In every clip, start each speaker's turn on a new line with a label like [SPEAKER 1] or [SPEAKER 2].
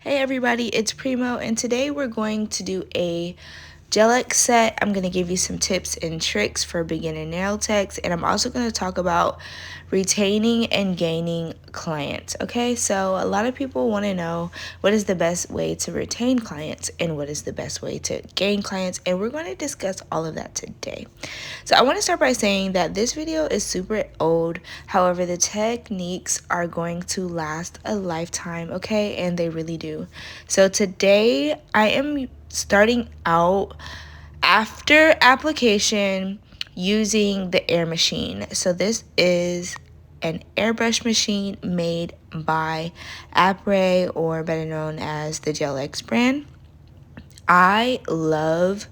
[SPEAKER 1] Hey everybody, it's Primo, and today we're going to do a gel set. I'm going to give you some tips and tricks for beginner nail techs, and I'm also going to talk about retaining and gaining clients. Okay, so a lot of people want to know what is the best way to retain clients and what is the best way to gain clients, and we're going to discuss all of that today. So I want to start by saying that this video is super old. However, the techniques are going to last a lifetime, okay? And they really do. So today I am starting out after application using the air machine. So this is an airbrush machine made by Apre, or better known as the Gel-X brand. I love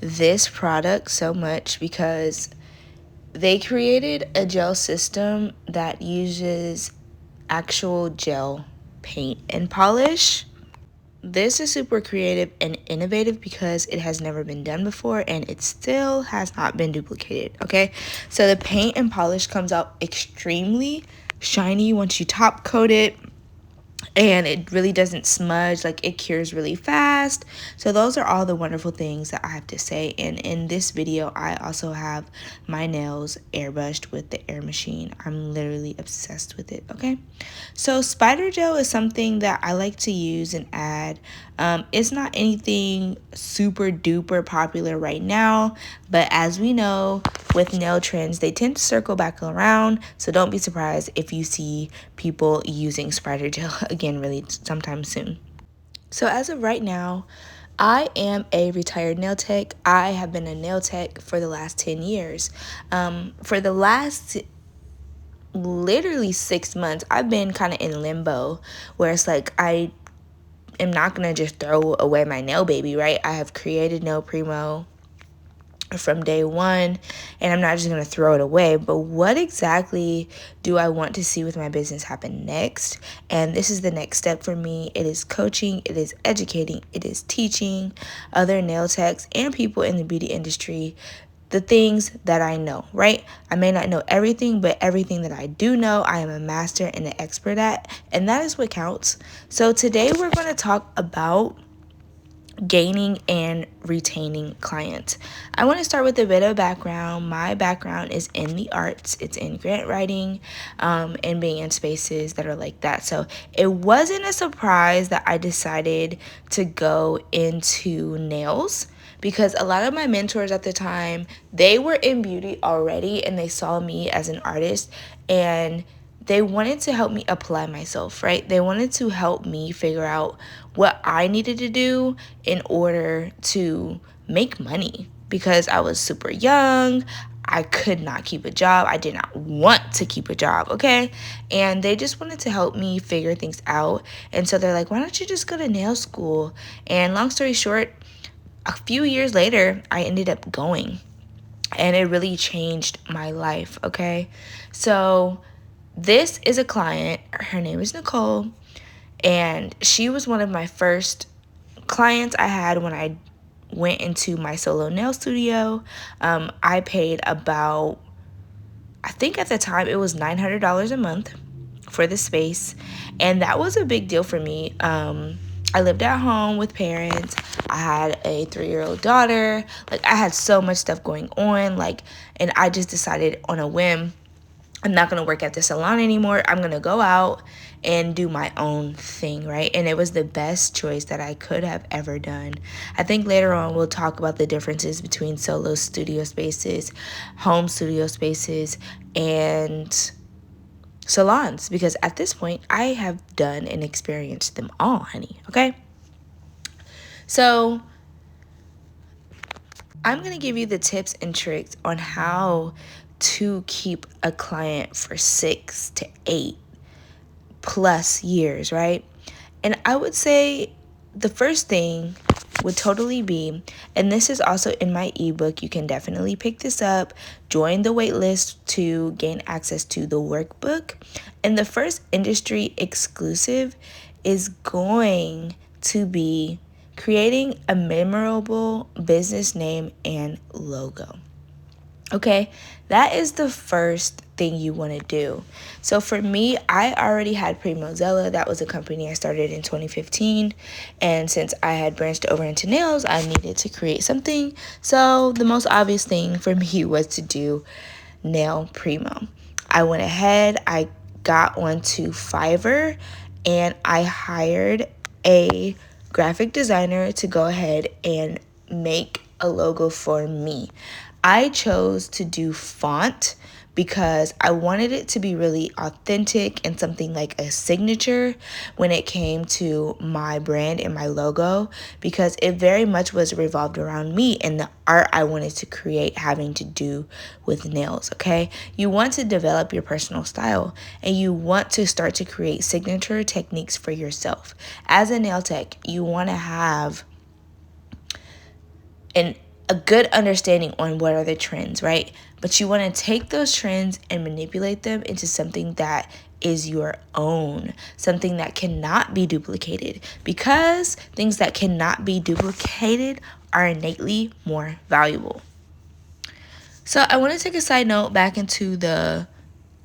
[SPEAKER 1] this product so much because they created a gel system that uses actual gel paint and polish. This is super creative and innovative because it has never been done before and it still has not been duplicated, okay? So the paint and polish comes out extremely shiny once you top coat it, and it really doesn't smudge, like it cures really fast. So those are all the wonderful things that I have to say. And in this video I also have my nails airbrushed with the air machine. I'm literally obsessed with it. Okay, so spider gel is something that I like to use and add. It's not anything super duper popular right now, but as we know, with nail trends, they tend to circle back around. So don't be surprised if you see people using spider gel again really sometime soon. So as of right now, I am a retired nail tech. I have been a nail tech for the last 10 years. For the last literally 6 months, I've been kind of in limbo where it's like I am not going to just throw away my nail baby, right? I have created Nail Primo from day one, and I'm not just going to throw it away. But what exactly do I want to see with my business happen next? And this is the next step for me. It is coaching, it is educating, it is teaching other nail techs and people in the beauty industry the things that I know, right? I may not know everything, but everything that I do know, I am a master and an expert at, and that is what counts. So today we're going to talk about gaining and retaining clients. I want to start with a bit of background. My background is in the arts. It's in grant writing, and being in spaces that are like that. So it wasn't a surprise that I decided to go into nails, because a lot of my mentors at the time, they were in beauty already and they saw me as an artist, and they wanted to help me apply myself, right? They wanted to help me figure out what I needed to do in order to make money, because I was super young. I could not keep a job. I did not want to keep a job, okay? And they just wanted to help me figure things out. And so they're like, why don't you just go to nail school? And long story short, a few years later, I ended up going. And it really changed my life, okay? So this is a client. Her name is Nicole, and she was one of my first clients I had when I went into my solo nail studio. I paid about, I think at the time it was $900 a month for the space, and that was a big deal for me. I lived at home with parents. I had a 3-year-old daughter. Like, I had so much stuff going on, like, and I just decided on a whim, I'm not going to work at the salon anymore. I'm going to go out and do my own thing, right? And it was the best choice that I could have ever done. I think later on we'll talk about the differences between solo studio spaces, home studio spaces, and salons, because at this point I have done and experienced them all, honey, okay? So I'm going to give you the tips and tricks on how to keep a client for 6 to 8 plus years, right? And I would say the first thing would totally be, and this is also in my ebook, you can definitely pick this up, join the wait list to gain access to the workbook. And the first industry exclusive is going to be creating a memorable business name and logo. Okay, that is the first thing you want to do. So for me, I already had Primozilla. That was a company I started in 2015. And since I had branched over into nails, I needed to create something. So the most obvious thing for me was to do Nail Primo. I went ahead, I got onto Fiverr, and I hired a graphic designer to go ahead and make a logo for me. I chose to do font because I wanted it to be really authentic and something like a signature when it came to my brand and my logo, because it very much was revolved around me and the art I wanted to create having to do with nails, okay? You want to develop your personal style and you want to start to create signature techniques for yourself. As a nail tech, you want to have a good understanding on what are the trends, right? But you want to take those trends and manipulate them into something that is your own, something that cannot be duplicated, because things that cannot be duplicated are innately more valuable. So I want to take a side note back into the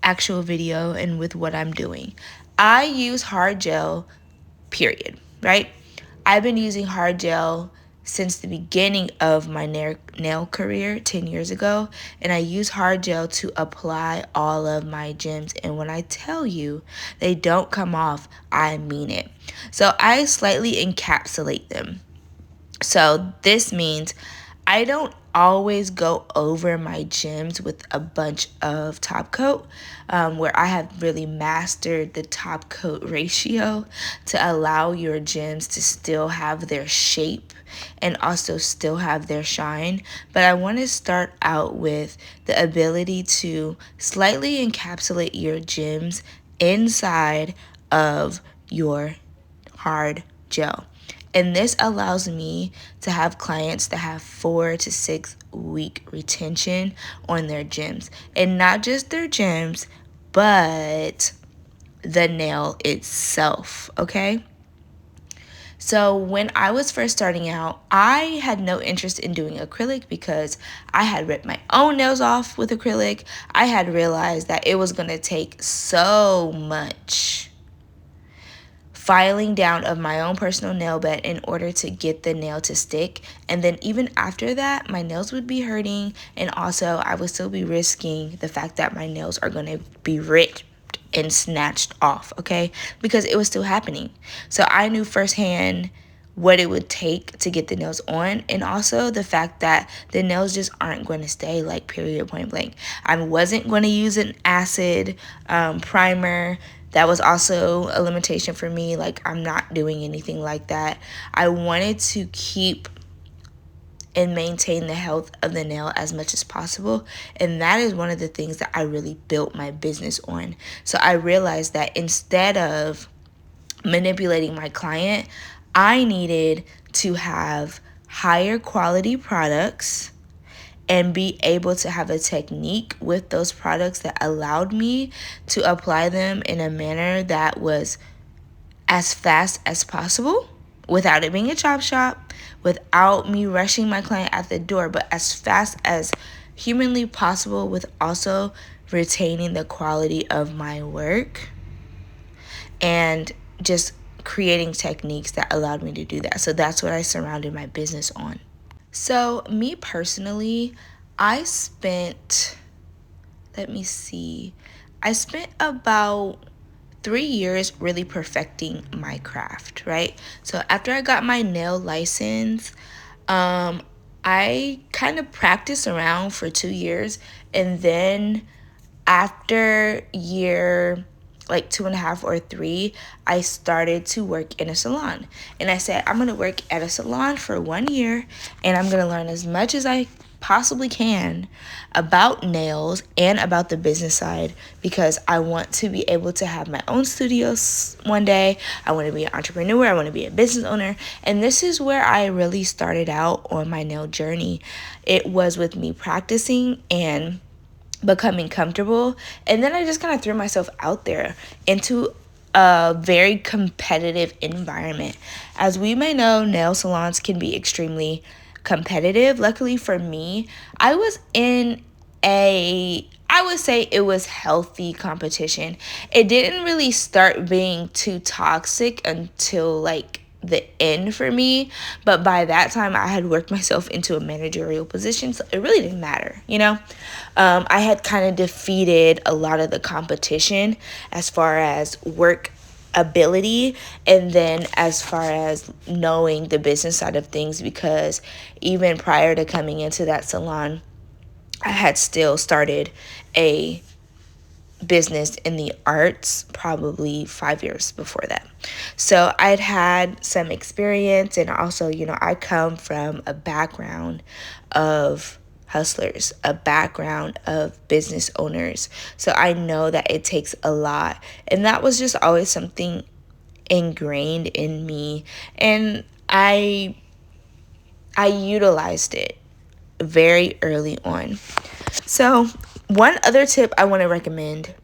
[SPEAKER 1] actual video and with what I'm doing. I use hard gel, period, right? I've been using hard gel since the beginning of my nail career 10 years ago, and I use hard gel to apply all of my gems. And when I tell you they don't come off, I mean it. So I slightly encapsulate them. So this means I don't always go over my gems with a bunch of top coat, where I have really mastered the top coat ratio to allow your gems to still have their shape and also still have their shine. But I want to start out with the ability to slightly encapsulate your gems inside of your hard gel. And this allows me to have clients that have 4 to 6 week retention on their gems. And not just their gems, but the nail itself, okay? So when I was first starting out, I had no interest in doing acrylic because I had ripped my own nails off with acrylic. I had realized that it was going to take so much filing down of my own personal nail bed in order to get the nail to stick. And then even after that, my nails would be hurting, and also I would still be risking the fact that my nails are going to be ripped and snatched off, okay? Because it was still happening. So I knew firsthand what it would take to get the nails on, and also the fact that the nails just aren't going to stay, like, period, point blank. I wasn't going to use an acid primer. That was also a limitation for me. Like, I'm not doing anything like that. I wanted to keep and maintain the health of the nail as much as possible. And that is one of the things that I really built my business on. So I realized that instead of manipulating my client, I needed to have higher quality products and be able to have a technique with those products that allowed me to apply them in a manner that was as fast as possible without it being a chop shop, without me rushing my client at the door, but as fast as humanly possible, with also retaining the quality of my work and just creating techniques that allowed me to do that. So that's what I surrounded my business on. So me personally, I spent about 3 years really perfecting my craft, right? So after I got my nail license, I kind of practiced around for 2 years, and then after year like 2.5 or 3, I started to work in a salon. And I said, I'm gonna work at a salon for 1 year, and I'm gonna learn as much as I possibly can about nails and about the business side, because I want to be able to have my own studios one day. I want to be an entrepreneur. I want to be a business owner. And this is where I really started out on my nail journey. It was with me practicing and becoming comfortable, and then I just kind of threw myself out there into a very competitive environment. As we may know, nail salons can be extremely competitive. Luckily for me, I I would say it was healthy competition. It didn't really start being too toxic until like the end for me, but by that time I had worked myself into a managerial position, so it really didn't matter, you know. I had kind of defeated a lot of the competition as far as work ability, and then as far as knowing the business side of things, because even prior to coming into that salon, I had still started a business in the arts probably 5 years before that. So I'd had some experience, and also, you know, I come from a background of hustlers, a background of business owners. So I know that it takes a lot. And that was just always something ingrained in me. And I utilized it very early on. So, one other tip I want to recommend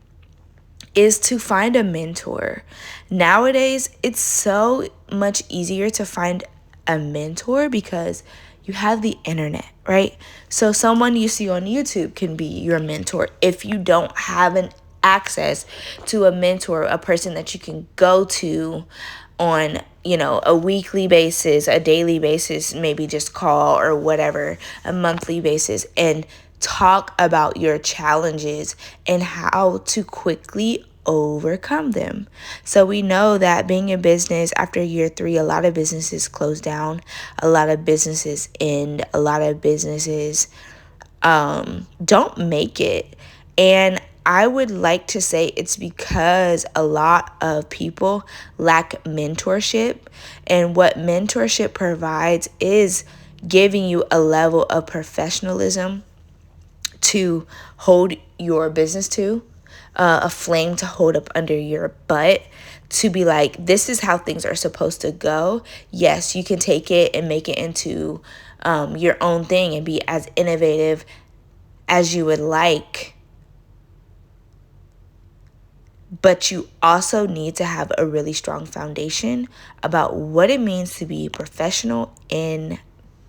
[SPEAKER 1] is to find a mentor. Nowadays, it's so much easier to find a mentor because you have the internet, right? So someone you see on YouTube can be your mentor. If you don't have an access to a mentor, a person that you can go to on, you know, a weekly basis, a daily basis, maybe just call or whatever, a monthly basis, and talk about your challenges and how to quickly overcome them. So we know that being in business after year 3, a lot of businesses close down, a lot of businesses end, a lot of businesses don't make it. And I would like to say it's because a lot of people lack mentorship. And what mentorship provides is giving you a level of professionalism to hold your business to, a flame to hold up under your butt, to be like, this is how things are supposed to go. Yes, you can take it and make it into your own thing and be as innovative as you would like. But you also need to have a really strong foundation about what it means to be professional in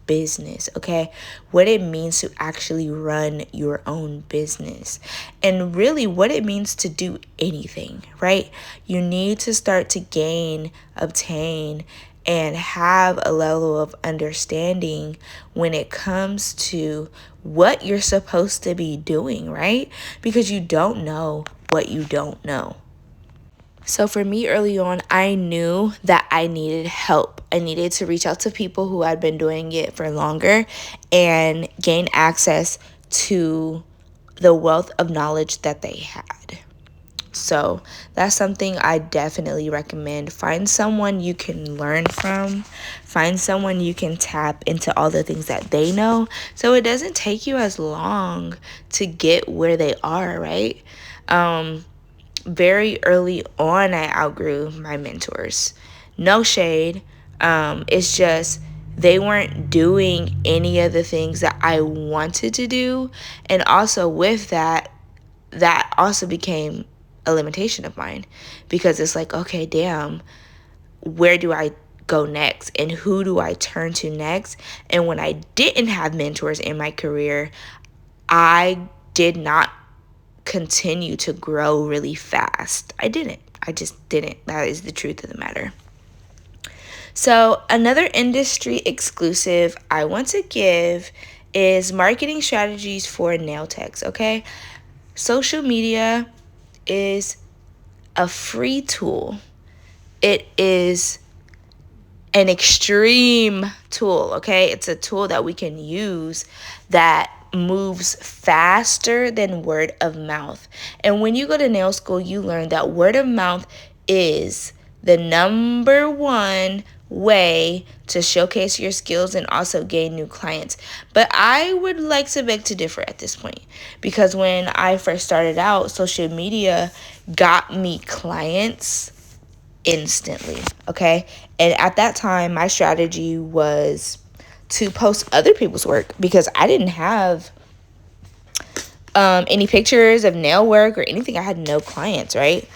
[SPEAKER 1] business, okay? What it means to actually run your own business, and really what it means to do anything, right? You need to start to gain, obtain, and have a level of understanding when it comes to what you're supposed to be doing, right? Because you don't know what you don't know. So for me early on, I knew that I needed help. I needed to reach out to people who had been doing it for longer and gain access to the wealth of knowledge that they had. So that's something I definitely recommend. Find someone you can learn from. Find someone you can tap into all the things that they know, so it doesn't take you as long to get where they are, right? Very early on, I outgrew my mentors. No shade. It's just they weren't doing any of the things that I wanted to do. And also with that, that also became a limitation of mine, because it's like, okay, damn, where do I go next and who do I turn to next? And when I didn't have mentors in my career, I did not continue to grow really fast. I didn't. I just didn't. That is the truth of the matter. So, another industry exclusive I want to give is marketing strategies for nail techs, okay? Social media is a free tool. It is an extreme tool, okay? It's a tool that we can use that moves faster than word of mouth. And when you go to nail school, you learn that word of mouth is the number one way to showcase your skills and also gain new clients. But I would like to beg to differ at this point, because when I first started out, social media got me clients instantly, okay? And at that time, my strategy was to post other people's work, because I didn't have any pictures of nail work or anything. I had no clients, right?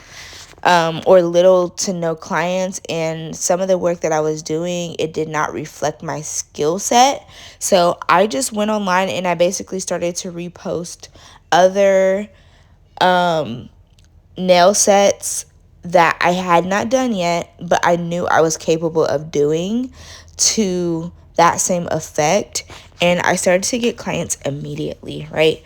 [SPEAKER 1] Or little to no clients, and some of the work that I was doing, it did not reflect my skill set. So I just went online and I basically started to repost other nail sets that I had not done yet, but I knew I was capable of doing to that same effect. And I started to get clients immediately, right?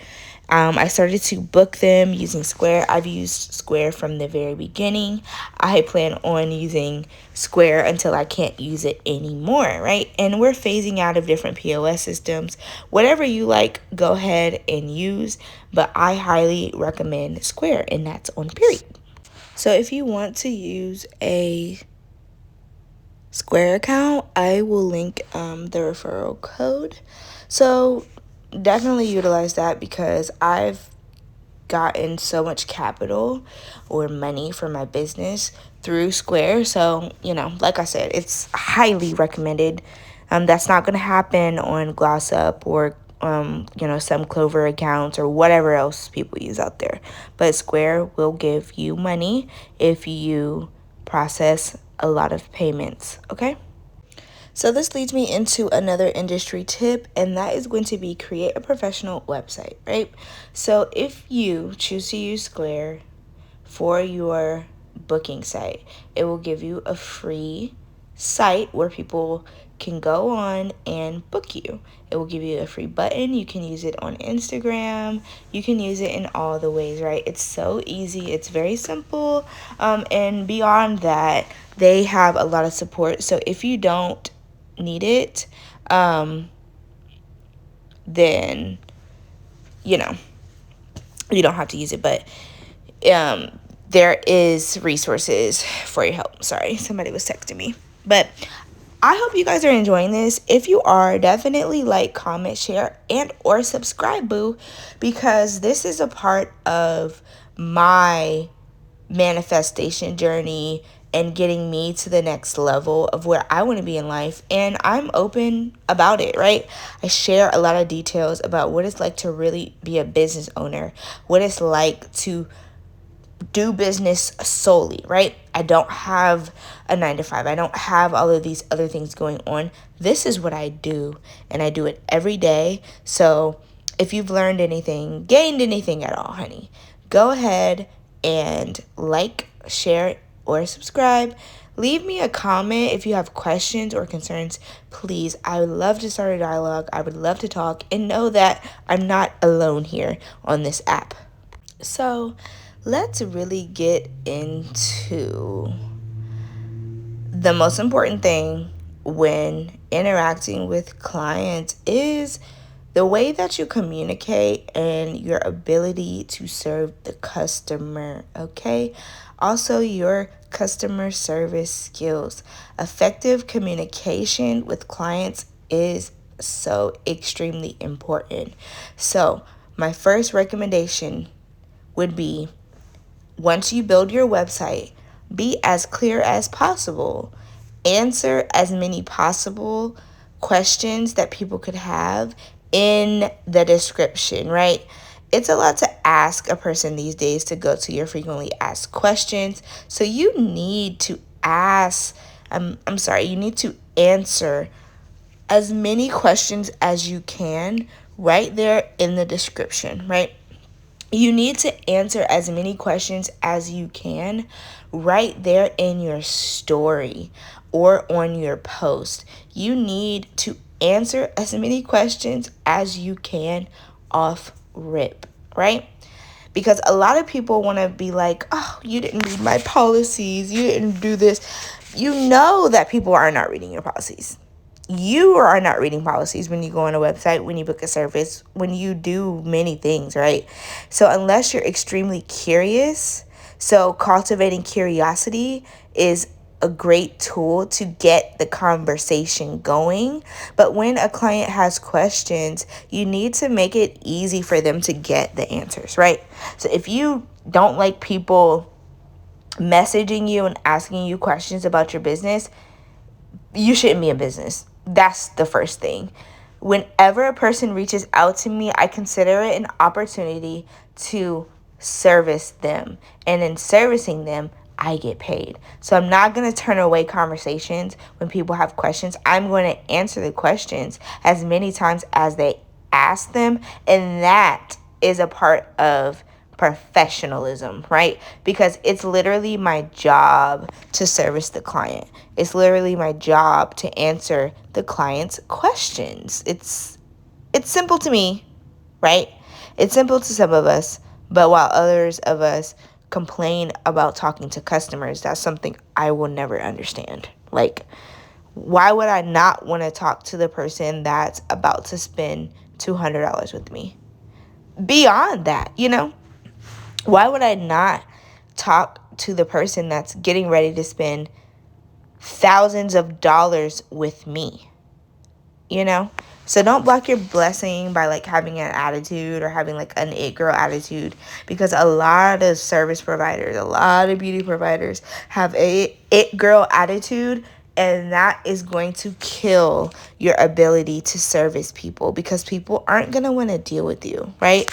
[SPEAKER 1] I started to book them using Square. I've used Square from the very beginning. I plan on using Square until I can't use it anymore, right? And we're phasing out of different POS systems. Whatever you like, go ahead and use, but I highly recommend Square, and that's on period. So if you want to use a Square account, I will link the referral code. So definitely utilize that because I've gotten so much capital or money for my business through Square. So, like I said, it's highly recommended. That's not going to happen on Gloss Up or, some Clover accounts or whatever else people use out there. But Square will give you money if you process a lot of payments, okay? So this leads me into another industry tip, and that is going to be create a professional website, right? So if you choose to use Square for your booking site, it will give you a free site where people can go on and book you. It will give you a free button. You can use it on Instagram. You can use it in all the ways, right? It's so easy. It's very simple. And beyond that, they have a lot of support. So if you don't need it, then, you don't have to use it. But there is resources for your help. Sorry, somebody was texting me. But I hope you guys are enjoying this. If you are, definitely like, comment, share, and or subscribe, boo, because this is a part of my manifestation journey and getting me to the next level of where I want to be in life. And I'm open about it, right? I share a lot of details about what it's like to really be a business owner, what it's like to do business solely, right? I don't have a 9 to 5. I don't have all of these other things going on. This is what I do, and I do it every day. So if you've learned anything, gained anything at all, honey, go ahead and like, share, or subscribe. Leave me a comment if you have questions or concerns, please. I would love to start a dialogue. I would love to talk and know that I'm not alone here on this app. So let's really get into the most important thing when interacting with clients is the way that you communicate and your ability to serve the customer, okay? Also, your customer service skills. Effective communication with clients is so extremely important. So, my first recommendation would be, once you build your website, be as clear as possible. Answer as many possible questions that people could have in the description, right? It's a lot to ask a person these days to go to your frequently asked questions. So you need to you need to answer as many questions as you can right there in the description, right? You need to answer as many questions as you can right there in your story or on your post. You need to answer as many questions as you can off rip, right? Because a lot of people want to be like, oh, you didn't read my policies, you didn't do this. You know that people are not reading your policies. You are not reading policies when you go on a website, when you book a service, when you do many things, right? So unless you're extremely curious, so cultivating curiosity is a great tool to get the conversation going. But when a client has questions, you need to make it easy for them to get the answers, right? So if you don't like people messaging you and asking you questions about your business, you shouldn't be in business. That's the first thing. Whenever a person reaches out to me, I consider it an opportunity to service them. And in servicing them, I get paid. So I'm not going to turn away conversations when people have questions. I'm going to answer the questions as many times as they ask them. And that is a part of professionalism, right? Because it's literally my job to service the client. It's literally my job to answer the client's questions. It's simple to me, right? It's simple to some of us, but while others of us complain about talking to customers, that's something I will never understand. Like, why would I not want to talk to the person that's about to spend $200 with me? Beyond that, why would I not talk to the person that's getting ready to spend thousands of dollars with me? So don't block your blessing by like having an attitude or having like an it girl attitude, because a lot of service providers, a lot of beauty providers have a it girl attitude, and that is going to kill your ability to service people, because people aren't going to want to deal with you, right?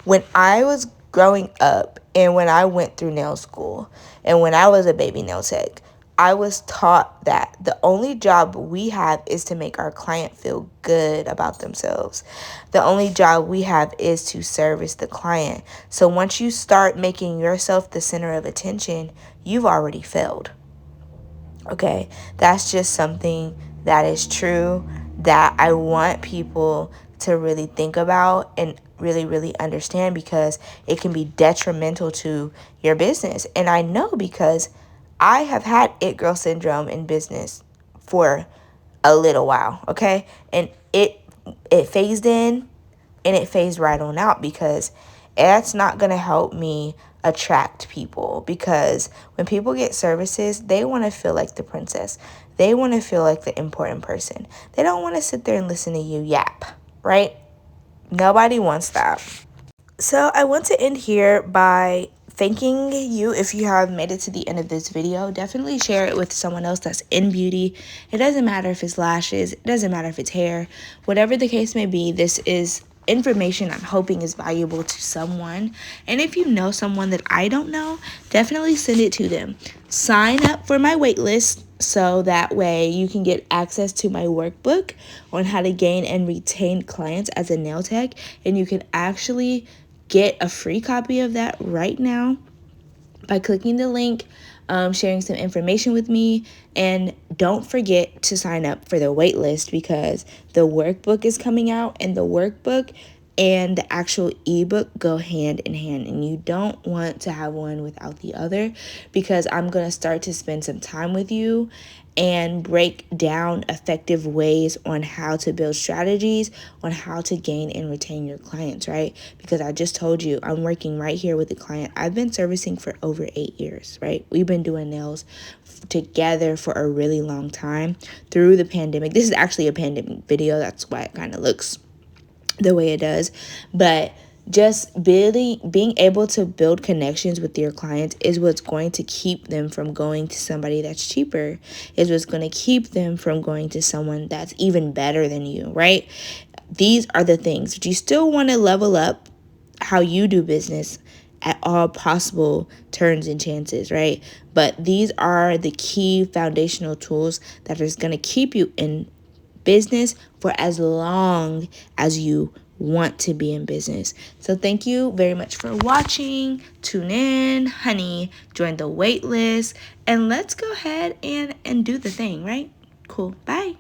[SPEAKER 1] When I was growing up and when I went through nail school and when I was a baby nail tech, I was taught that the only job we have is to make our client feel good about themselves. The only job we have is to service the client. So once you start making yourself the center of attention, you've already failed. Okay, that's just something that is true that I want people to really think about and really, really understand, because it can be detrimental to your business. And I know because I have had it girl syndrome in business for a little while, okay? And it phased in and it phased right on out, because that's not going to help me attract people. Because when people get services, they want to feel like the princess. They want to feel like the important person. They don't want to sit there and listen to you yap, right? Nobody wants that. So I want to end here by thanking you. If you have made it to the end of this video, definitely share it with someone else that's in beauty. It doesn't matter if it's lashes, it doesn't matter if it's hair, whatever the case may be. This is information I'm hoping is valuable to someone. And if you know someone that I don't know, definitely send it to them. Sign up for my wait list so that way you can get access to my workbook on how to gain and retain clients as a nail tech, and you can actually get a free copy of that right now by clicking the link, sharing some information with me. And don't forget to sign up for the wait list, because the workbook is coming out, and the workbook and the actual ebook go hand in hand, and you don't want to have one without the other, because I'm going to start to spend some time with you and break down effective ways on how to build strategies on how to gain and retain your clients, right? Because I just told you, I'm working right here with the client I've been servicing for over 8 years, right? We've been doing nails together for a really long time through the pandemic. This is actually a pandemic video. That's why it kind of looks the way it does. But just being able to build connections with your clients is what's going to keep them from going to somebody that's cheaper, is what's going to keep them from going to someone that's even better than you, right? These are the things. But you still want to level up how you do business at all possible turns and chances, right? But these are the key foundational tools that is going to keep you in business for as long as you want to be in business. So thank you very much for watching. Tune in, honey, join the wait list, and let's go ahead and do the thing, right? Cool. Bye.